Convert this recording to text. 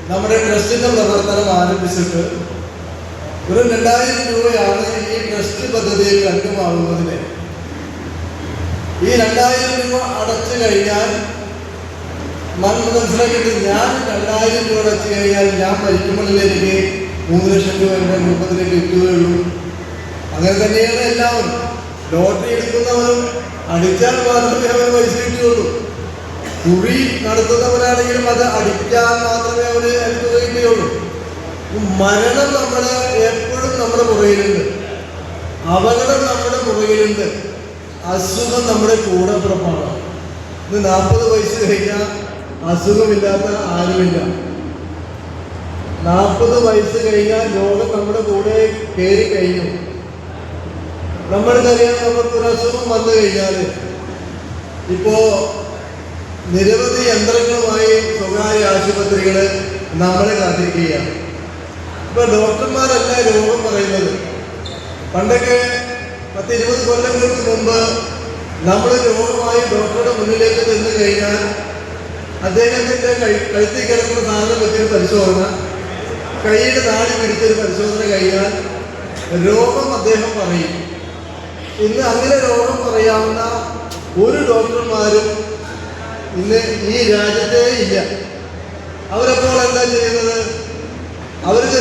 നമ്മുടെ ട്രസ്റ്റിന്റെ പ്രവർത്തനം ആരംഭിച്ചിട്ട് ഒരു 2000 രൂപയാണ് ഈ ട്രസ്റ്റ് പദ്ധതിയിൽ അംഗമാകുന്നതിന്. ഈ 2000 രൂപ അടച്ചു കഴിഞ്ഞാൽ മനസ്സിലാക്കിയിട്ട് ഞാൻ 2000 രൂപ അടച്ചു കഴിഞ്ഞാൽ ഞാൻ മരിക്കുമ്പോഴേ എനിക്ക് 3 ലക്ഷം രൂപ എൻ്റെ കുടുംബത്തിലേക്ക് കിട്ടുകയുള്ളൂ. അങ്ങനെ തന്നെയാണ് എല്ലാവരും. ലോട്ടറി എടുക്കുന്നവരും അടിച്ചാൽ മാത്രമേ അവർ പൈസ കിട്ടുകയുള്ളൂ. കുഴി നടത്തുന്നവരാണെങ്കിലും അത് അടിക്കാൻ മാത്രമേ അവര് കിട്ടുകയുള്ളൂ. മരണം എപ്പോഴും നമ്മുടെ പുറകിലുണ്ട്, അപകടം നമ്മുടെ പുറകിലുണ്ട്, അസുഖം നമ്മുടെ കൂടെ പുറപ്പാണ്. ഇന്ന് 40 വയസ്സ് കഴിഞ്ഞാൽ അസുഖമില്ലാത്ത ആരുമില്ല. 40 വയസ്സ് കഴിഞ്ഞാൽ രോഗം നമ്മുടെ കൂടെ കയറി കഴിഞ്ഞു. നമ്മൾക്കറിയാം, നമുക്കൊരു അസുഖം വന്നു കഴിഞ്ഞാൽ ഇപ്പോ നിരവധി യന്ത്രങ്ങളുമായി സ്വകാര്യ ആശുപത്രികൾ നമ്മളെ കാത്തിരിക്കുകയാണ്. ഇപ്പൊ ഡോക്ടർമാരല്ല രോഗം പറയുന്നത്. പണ്ടൊക്കെ 10-20 കൊല്ലങ്ങൾക്ക് മുമ്പ് നമ്മൾ രോഗമായി ഡോക്ടറുടെ മുന്നിലേക്ക് ചെന്ന് കഴിഞ്ഞാൽ അദ്ദേഹത്തിന്റെ കഴുത്തിൽ കിടക്കുന്ന സാധനം വെച്ചൊരു പരിശോധന, കൈയുടെ നാടി പിടിച്ചൊരു പരിശോധന കഴിഞ്ഞാൽ രോഗം അദ്ദേഹം പറയും. ഇന്ന് അങ്ങനെ രോഗം പറയാവുന്ന ഒരു ഡോക്ടർമാരും ഇന്ന് ഈ രാജ്യത്തേ ഇല്ല. അവരെപ്പോൾ എന്താ ചെയ്യുന്നത്? അവർക്ക്